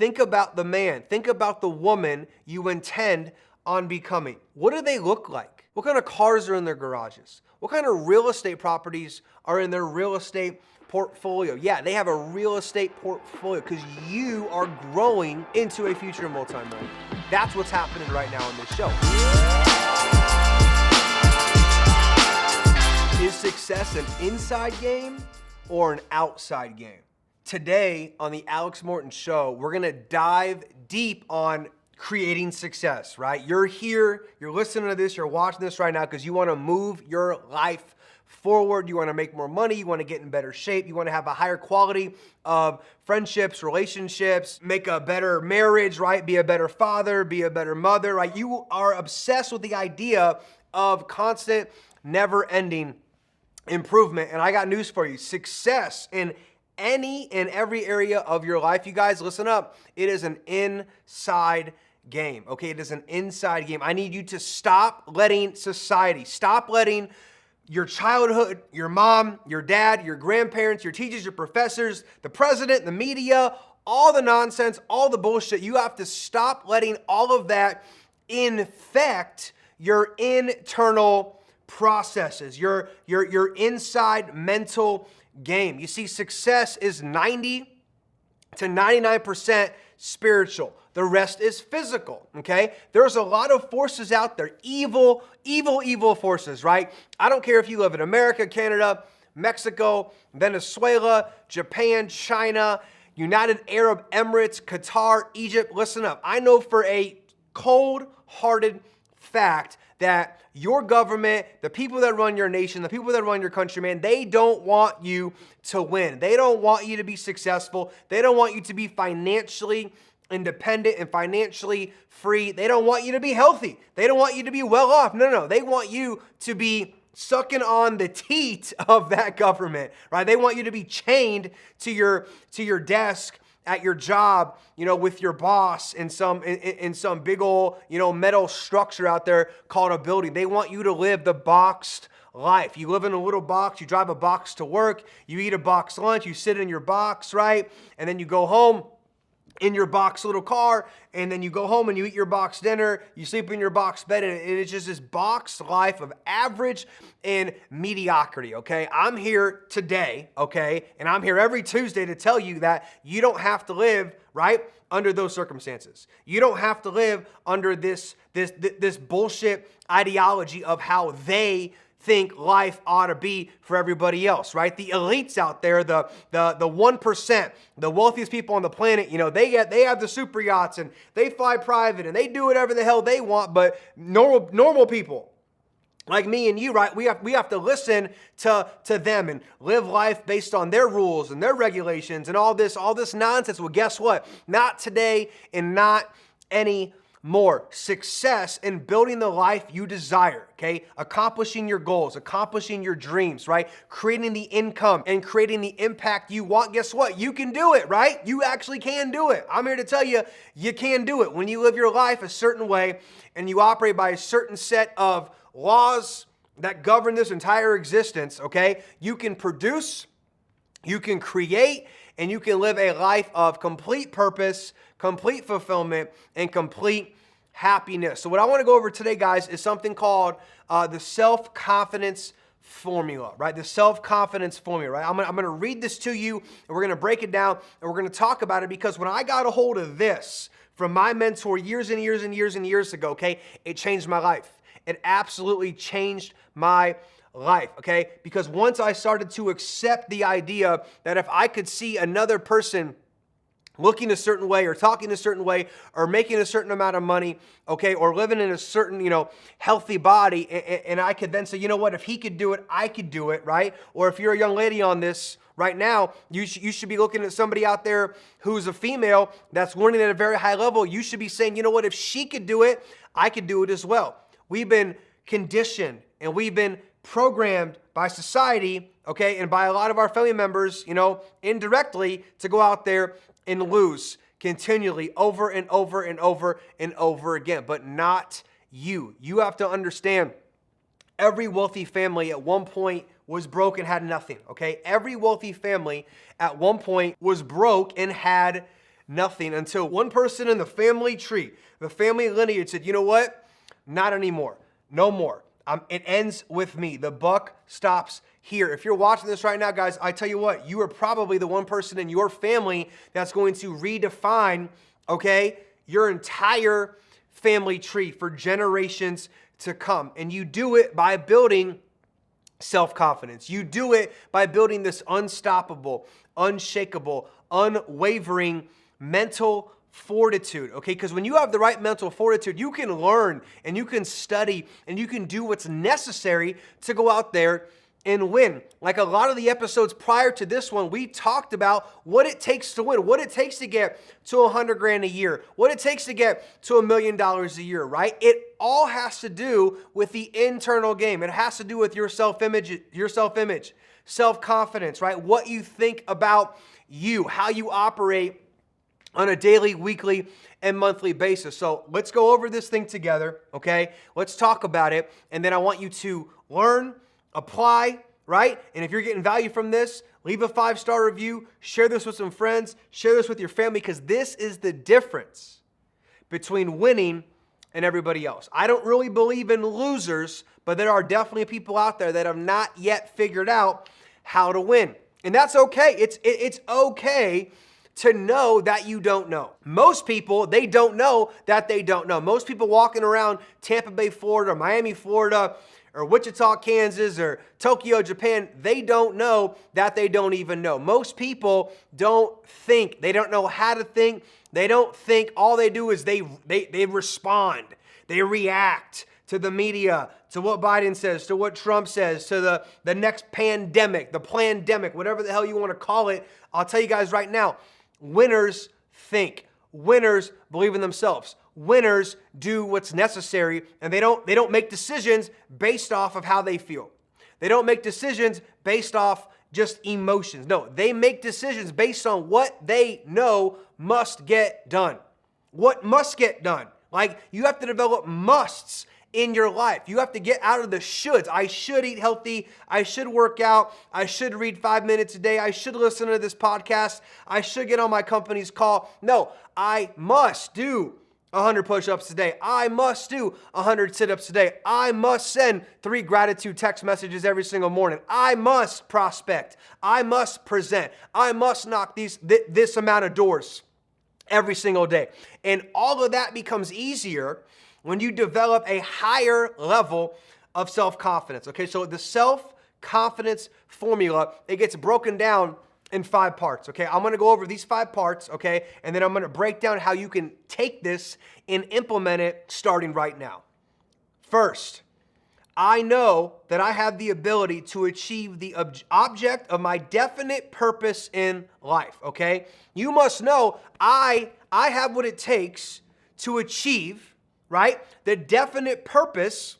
think about the man, think about the woman you intend on becoming. What do they look like? What kind of cars are in their garages? What kind of real estate properties are in their real estate portfolio? Yeah, they have a real estate portfolio because you are growing into a future multimillionaire. That's what's happening right now on this show. Is success an inside game or an outside game? Today on the Alex Morton Show, we're gonna dive deep on creating success, right? You're here, you're listening to this, you're watching this right now because you wanna move your life forward. You wanna make more money, you wanna get in better shape, you wanna have a higher quality of friendships, relationships, make a better marriage, right? Be a better father, be a better mother, right? You are obsessed with the idea of constant, never-ending improvement. And I got news for you. Success in any and every area of your life, you guys, listen up. It is an inside game, okay? It is an inside game. I need you to stop letting society, stop letting your childhood, your mom, your dad, your grandparents, your teachers, your professors, the president, the media, all the nonsense, all the bullshit. You have to stop letting all of that infect your internal processes, your inside mental game. You see, success is 90 to 99% spiritual. The rest is physical, okay? There's a lot of forces out there, evil forces, right? I don't care if you live in America, Canada, Mexico, Venezuela, Japan, China, United Arab Emirates, Qatar, Egypt. Listen up. I know for a cold-hearted fact that your government, the people that run your nation, the people that run your country, man, they don't want you to win. They don't want you to be successful. They don't want you to be financially independent and financially free. They don't want you to be healthy. They don't want you to be well off. No. They want you to be sucking on the teat of that government, right? They want you to be chained to your desk at your job, with your boss in some big old, metal structure out there called a building. They want you to live the boxed life. You live in a little box, you drive a box to work, you eat a box lunch, you sit in your box, right? And then you go home in your box little car, and then you go home and you eat your box dinner, you sleep in your box bed, and it's just this boxed life of average and mediocrity, okay? I'm here today, okay? And I'm here every Tuesday to tell you that you don't have to live, right, under those circumstances. You don't have to live under this bullshit ideology of how they think life ought to be for everybody else, right? The elites out there, the 1%, the wealthiest people on the planet, they have the super yachts and they fly private and they do whatever the hell they want, but normal people like me and you, right? We have to listen to them and live life based on their rules and their regulations and all this nonsense. Well, guess what? Not today and not any more. Success in building the life you desire, okay? Accomplishing your goals, accomplishing your dreams, right? Creating the income and creating the impact you want. Guess what? You can do it, right? You actually can do it. I'm here to tell you, you can do it. When you live your life a certain way and you operate by a certain set of laws that govern this entire existence, okay? You can produce, you can create, and you can live a life of complete purpose, complete fulfillment, and complete happiness. So what I want to go over today, guys, is something called the self-confidence formula, right? The self-confidence formula, right? I'm going to read this to you, and we're going to break it down, and we're going to talk about it, because when I got a hold of this from my mentor years and years ago, okay, it changed my life. It absolutely changed my life, okay? Because once I started to accept the idea that if I could see another person looking a certain way or talking a certain way or making a certain amount of money, okay, or living in a certain, healthy body, and I could then say, you know what, if he could do it, I could do it, right? Or if you're a young lady on this right now, you should be looking at somebody out there who's a female that's learning at a very high level. You should be saying, you know what, if she could do it, I could do it as well. We've been conditioned and we've been programmed by society, okay, and by a lot of our family members, indirectly, to go out there and lose continually over and over and over and over again. But not you. You have to understand, every wealthy family at one point was broke and had nothing, okay? Every wealthy family at one point was broke and had nothing until one person in the family tree, the family lineage said, you know what? Not anymore. No more. It ends with me. The buck stops here. If you're watching this right now, guys, I tell you what, you are probably the one person in your family that's going to redefine, okay, your entire family tree for generations to come. And you do it by building self-confidence. You do it by building this unstoppable, unshakable, unwavering mental fortitude, okay? Because when you have the right mental fortitude, you can learn and you can study and you can do what's necessary to go out there and win. Like a lot of the episodes prior to this one, we talked about what it takes to win, what it takes to get to $100,000 a year, what it takes to get to $1 million a year, right? It all has to do with the internal game. It has to do with your self-image, self-confidence, right? What you think about you, how you operate on a daily, weekly, and monthly basis. So let's go over this thing together, okay? Let's talk about it, and then I want you to learn, apply, right? And if you're getting value from this, leave a 5-star review, share this with some friends, share this with your family, because this is the difference between winning and everybody else. I don't really believe in losers, but there are definitely people out there that have not yet figured out how to win. And that's okay. It's okay to know that you don't know. Most people, they don't know that they don't know. Most people walking around Tampa Bay, Florida, or Miami, Florida, or Wichita, Kansas, or Tokyo, Japan, they don't know that they don't even know. Most people don't think. They don't know how to think. They don't think. All they do is they respond. They react to the media, to what Biden says, to what Trump says, to the next pandemic, the plandemic, whatever the hell you want to call it. I'll tell you guys right now, winners think. Winners believe in themselves. Winners do what's necessary, and they don't make decisions based off of how they feel. They don't make decisions based off just emotions. No, they make decisions based on what they know must get done. What must get done? Like, you have to develop musts in your life. You have to get out of the shoulds. I should eat healthy. I should work out. I should read 5 minutes a day. I should listen to this podcast. I should get on my company's call. No, I must do 100 push-ups today. I must do 100 sit-ups today. I must send 3 gratitude text messages every single morning. I must prospect. I must present. I must knock this amount of doors every single day. And all of that becomes easier when you develop a higher level of self-confidence. Okay, so the self-confidence formula, it gets broken down in 5 parts, okay? I'm going to go over these 5 parts, okay? And then I'm going to break down how you can take this and implement it starting right now. First, I know that I have the ability to achieve the object of my definite purpose in life, okay? You must know I have what it takes to achieve, right, the definite purpose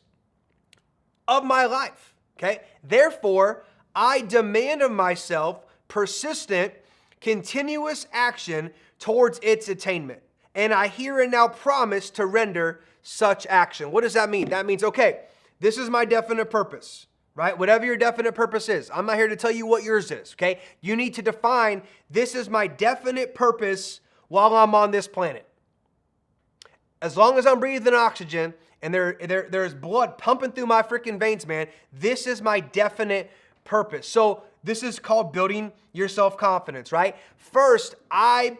of my life, okay? Therefore, I demand of myself persistent, continuous action towards its attainment. And I here and now promise to render such action. What does that mean? That means, okay, this is my definite purpose, right? Whatever your definite purpose is. I'm not here to tell you what yours is, okay? You need to define, this is my definite purpose while I'm on this planet. As long as I'm breathing oxygen and there's blood pumping through my freaking veins, man, this is my definite purpose. So this is called building your self-confidence, right? First, I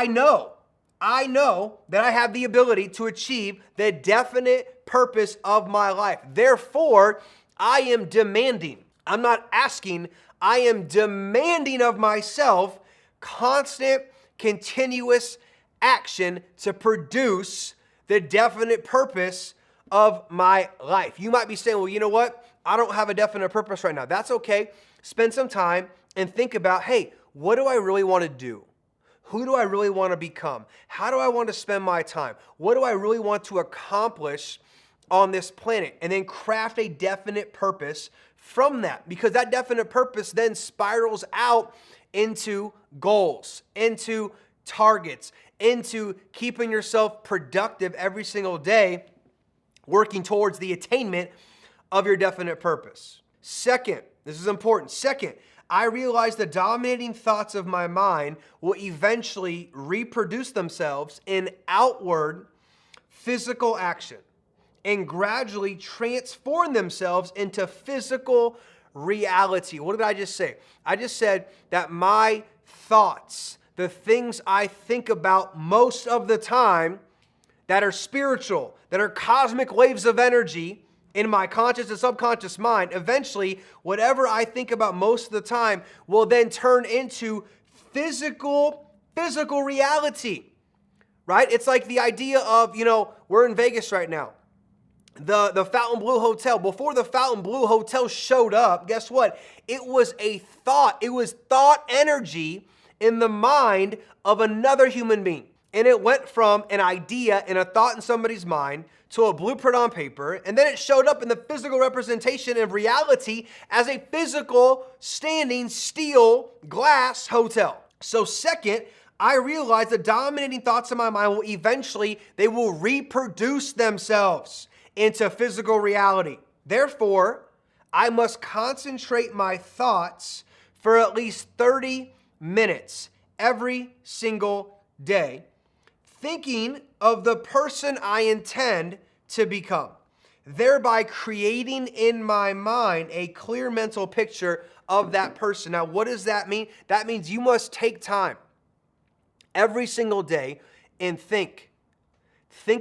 know that I have the ability to achieve the definite purpose of my life. Therefore, I am demanding. I'm not asking. I am demanding of myself constant, continuous action to produce the definite purpose of my life. You might be saying, well, you know what? I don't have a definite purpose right now. That's okay. Spend some time and think about, hey, what do I really want to do? Who do I really want to become? How do I want to spend my time? What do I really want to accomplish on this planet? And then craft a definite purpose from that, because that definite purpose then spirals out into goals, into targets, into keeping yourself productive every single day, working towards the attainment of your definite purpose. Second, this is important. Second, I realize the dominating thoughts of my mind will eventually reproduce themselves in outward physical action and gradually transform themselves into physical reality. What did I just say? I just said that my thoughts, the things I think about most of the time that are spiritual, that are cosmic waves of energy in my conscious and subconscious mind, eventually, whatever I think about most of the time will then turn into physical reality, right? It's like the idea of, we're in Vegas right now. The Fontainebleau Hotel, before the Fontainebleau Hotel showed up, guess what? It was a thought. It was thought energy in the mind of another human being. And it went from an idea and a thought in somebody's mind to a blueprint on paper, and then it showed up in the physical representation of reality as a physical standing steel glass hotel. So second, I realized the dominating thoughts in my mind will eventually, they will reproduce themselves into physical reality. Therefore, I must concentrate my thoughts for at least 30 minutes every single day, thinking of the person I intend to become, thereby creating in my mind a clear mental picture of that person. Now, what does that mean? That means you must take time every single day and think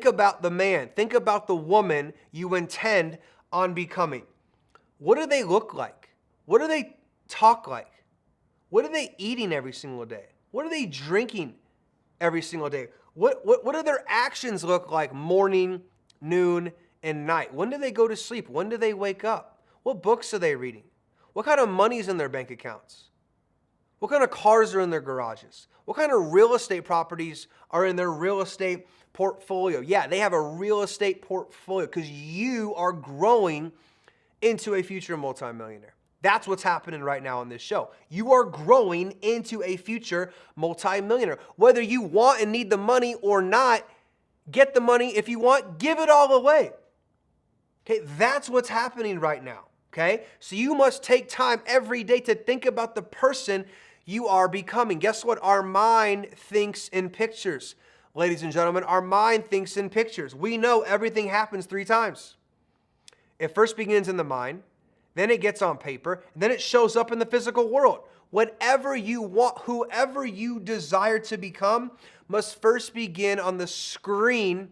about the man, think about the woman you intend on becoming. What do they look like? What do they talk like? What are they eating every single day? What are they drinking every single day? What do their actions look like morning, noon, and night? When do they go to sleep? When do they wake up? What books are they reading? What kind of money is in their bank accounts? What kind of cars are in their garages? What kind of real estate properties are in their real estate portfolio? Yeah, they have a real estate portfolio because you are growing into a future multimillionaire. That's what's happening right now on this show. You are growing into a future multimillionaire. Whether you want and need the money or not, get the money. If you want, give it all away. Okay, that's what's happening right now. Okay, so you must take time every day to think about the person you are becoming. Guess what? Our mind thinks in pictures. Ladies and gentlemen, our mind thinks in pictures. We know everything happens 3 times. It first begins in the mind, then it gets on paper, and then it shows up in the physical world. Whatever you want, whoever you desire to become, must first begin on the screen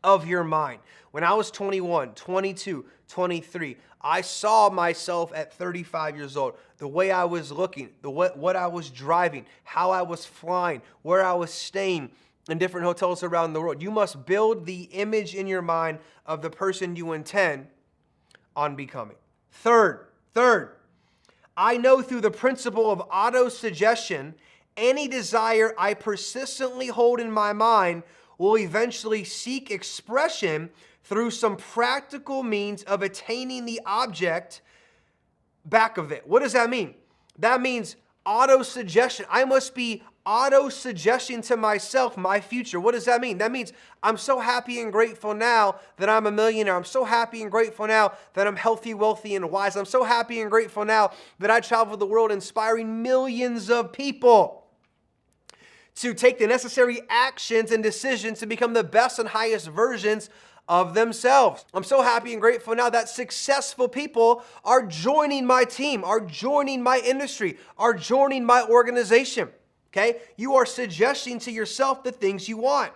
of your mind. When I was 21, 22, 23, I saw myself at 35 years old, the way I was looking, what I was driving, how I was flying, where I was staying in different hotels around the world. You must build the image in your mind of the person you intend on becoming. Third, I know through the principle of auto-suggestion, any desire I persistently hold in my mind will eventually seek expression through some practical means of attaining the object back of it. What does that mean? That means auto-suggestion. I must be auto-suggesting to myself my future. What does that mean? That means I'm so happy and grateful now that I'm a millionaire. I'm so happy and grateful now that I'm healthy, wealthy, and wise. I'm so happy and grateful now that I travel the world inspiring millions of people to take the necessary actions and decisions to become the best and highest versions of themselves. I'm so happy and grateful now that successful people are joining my team, are joining my industry, are joining my organization. Okay? You are suggesting to yourself the things you want.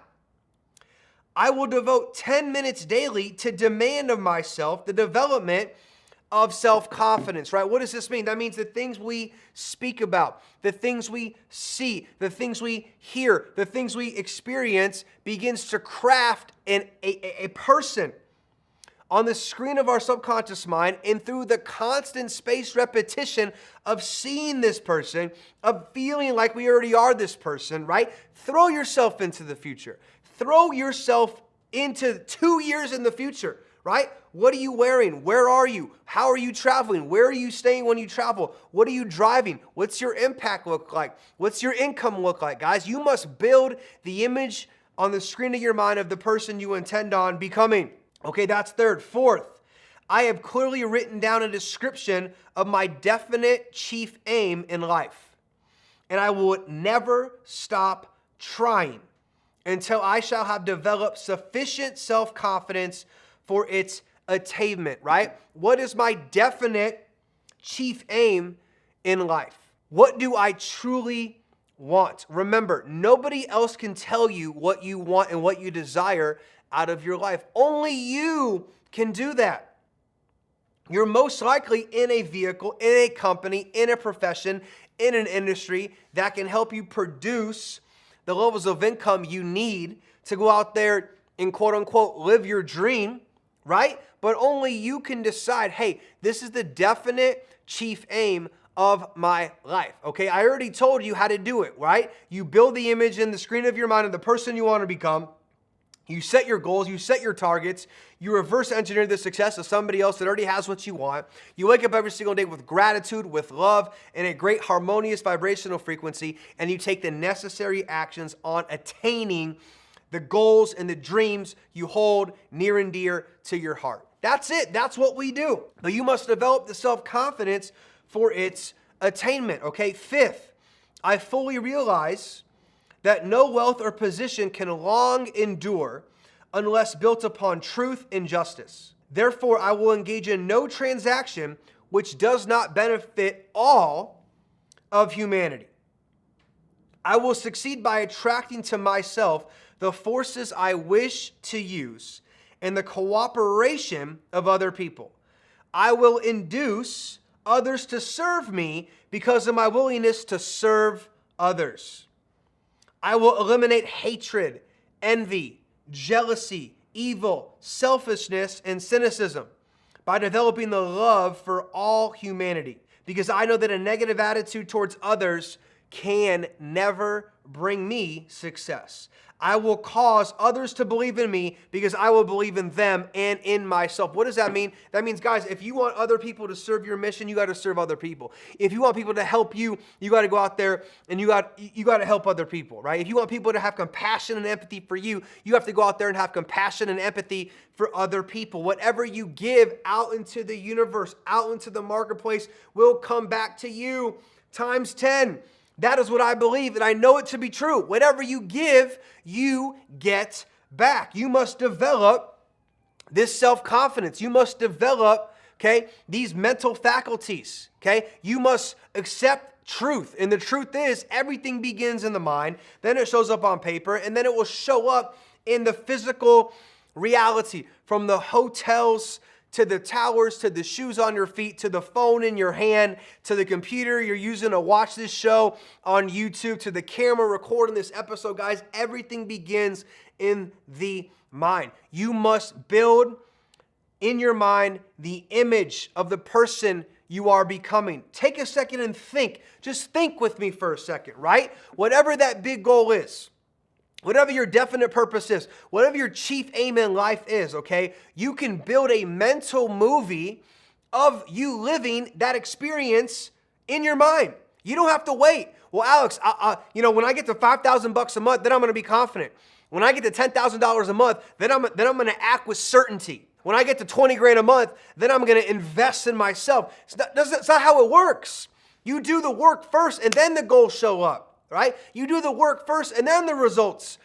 I will devote 10 minutes daily to demand of myself the development of self-confidence, right? What does this mean? That means the things we speak about, the things we see, the things we hear, the things we experience begins to craft a person on the screen of our subconscious mind, and through the constant spaced repetition of seeing this person, of feeling like we already are this person, right? Throw yourself into the future. Throw yourself into 2 years in the future, right? What are you wearing? Where are you? How are you traveling? Where are you staying when you travel? What are you driving? What's your impact look like? What's your income look like? Guys, you must build the image on the screen of your mind of the person you intend on becoming. Okay, that's third. Fourth, I have clearly written down a description of my definite chief aim in life. And I will never stop trying until I shall have developed sufficient self-confidence for its attainment, right? What is my definite chief aim in life? What do I truly want? Remember, nobody else can tell you what you want and what you desire out of your life. Only you can do that. You're most likely in a vehicle, in a company, in a profession, in an industry that can help you produce the levels of income you need to go out there and quote unquote live your dream, right? But only you can decide, hey, this is the definite chief aim of my life, okay? I already told you how to do it, right? You build the image in the screen of your mind of the person you want to become. You set your goals, you set your targets, you reverse engineer the success of somebody else that already has what you want. You wake up every single day with gratitude, with love, and a great harmonious vibrational frequency, and you take the necessary actions on attaining the goals and the dreams you hold near and dear to your heart. That's it. That's what we do. But you must develop the self-confidence for its attainment, okay? Fifth, I fully realize that no wealth or position can long endure unless built upon truth and justice. Therefore, I will engage in no transaction which does not benefit all of humanity. I will succeed by attracting to myself the forces I wish to use and the cooperation of other people. I will induce others to serve me because of my willingness to serve others. I will eliminate hatred, envy, jealousy, evil, selfishness, and cynicism by developing the love for all humanity, because I know that a negative attitude towards others can never bring me success. I will cause others to believe in me because I will believe in them and in myself. What does that mean? That means, guys, if you want other people to serve your mission, you got to serve other people. If you want people to help you, you got to go out there and you got to help other people, right? If you want people to have compassion and empathy for you, you have to go out there and have compassion and empathy for other people. Whatever you give out into the universe, out into the marketplace, will come back to you times 10. That is what I believe, and I know it to be true. Whatever you give, you get back. You must develop this self-confidence. You must develop, okay, these mental faculties, okay? You must accept truth, and the truth is everything begins in the mind, then it shows up on paper, and then it will show up in the physical reality, from the hotels to the towers, to the shoes on your feet, to the phone in your hand, to the computer you're using to watch this show on YouTube, to the camera recording this episode, guys. Everything begins in the mind. You must build in your mind the image of the person you are becoming. Take a second and think. Just think with me for a second, right? Whatever that big goal is, whatever your definite purpose is, whatever your chief aim in life is, okay, you can build a mental movie of you living that experience in your mind. You don't have to wait. Well, Alex, when I get to $5,000 a month, then I'm going to be confident. When I get to $10,000 a month, then I'm going to act with certainty. When I get to 20 grand a month, then I'm going to invest in myself. It's not how it works. You do the work first, and then the goals show up. Right? You do the work first and then the results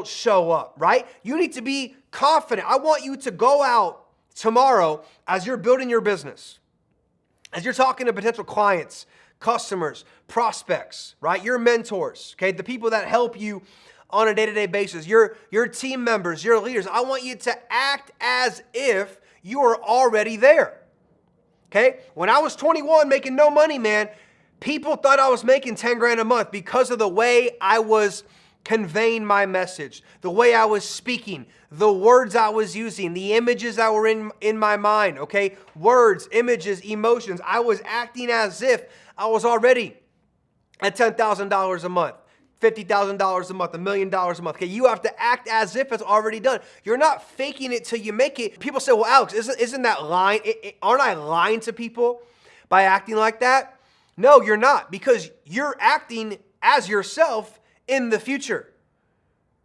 show up, right? You need to be confident. I want you to go out tomorrow as you're building your business, as you're talking to potential clients, customers, prospects, right? Your mentors, okay? The people that help you on a day-to-day basis, your team members, your leaders. I want you to act as if you are already there, okay? When I was 21 making no money, man, people thought I was making 10 grand a month because of the way I was conveying my message, the way I was speaking, the words I was using, the images that were in my mind, okay? Words, images, emotions. I was acting as if I was already at $10,000 a month, $50,000 a month, $1 million a month. Okay, you have to act as if it's already done. You're not faking it till you make it. People say, well, Alex, isn't that lying? Aren't I lying to people by acting like that? No, you're not, because you're acting as yourself in the future,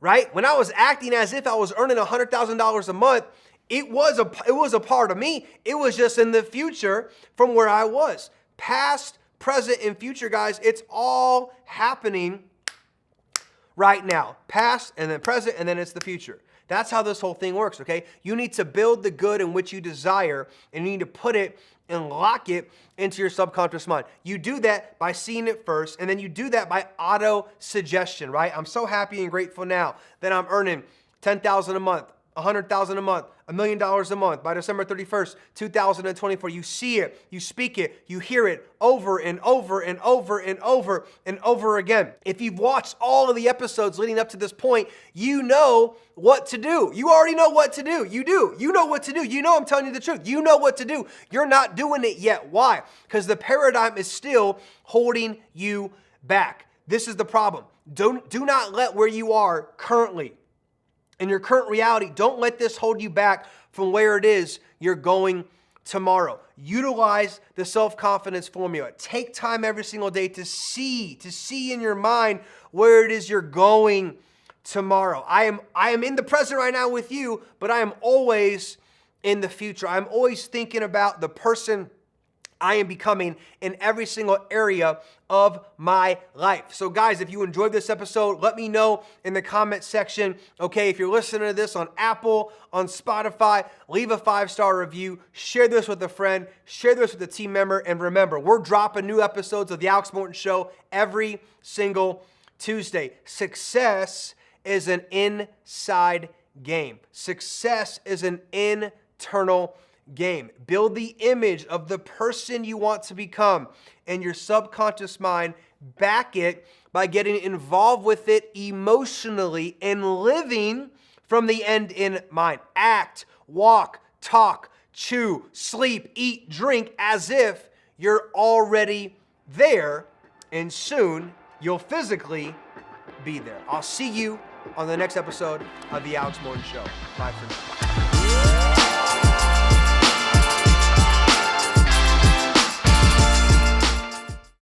right? When I was acting as if I was earning $100,000 a month It was a part of me. It was just in the future from where I was. Past, present, and future, guys, it's all happening right now. Past, and then present, and then it's the future. That's how this whole thing works, okay? You need to build the good in which you desire, and you need to put it and lock it into your subconscious mind. You do that by seeing it first, and then you do that by auto-suggestion, right? I'm so happy and grateful now that I'm earning $10,000 a month, $100,000 a month, $1 million a month by December 31st, 2024. You see it, you speak it, you hear it over and over and over and over and over again. If you've watched all of the episodes leading up to this point, you know what to do. You already know what to do. You do. You know what to do. You know I'm telling you the truth. You know what to do. You're not doing it yet. Why? Because the paradigm is still holding you back. This is the problem. Do not let where you are currently, in your current reality, don't let this hold you back from where it is you're going tomorrow. Utilize the self-confidence formula. Take time every single day to see in your mind where it is you're going tomorrow. I am in the present right now with you, but I am always in the future. I'm always thinking about the person I am becoming in every single area of my life. So guys, if you enjoyed this episode, let me know in the comment section. Okay, if you're listening to this on Apple, on Spotify, leave a 5-star review, share this with a friend, share this with a team member, and remember, we're dropping new episodes of the Alex Morton Show every single Tuesday. Success is an inside game. Success is an internal game. Build the image of the person you want to become in your subconscious mind. Back it by getting involved with it emotionally and living from the end in mind. Act, walk, talk, chew, sleep, eat, drink as if you're already there, and soon you'll physically be there. I'll see you on the next episode of the Alex Morton Show. Bye for now.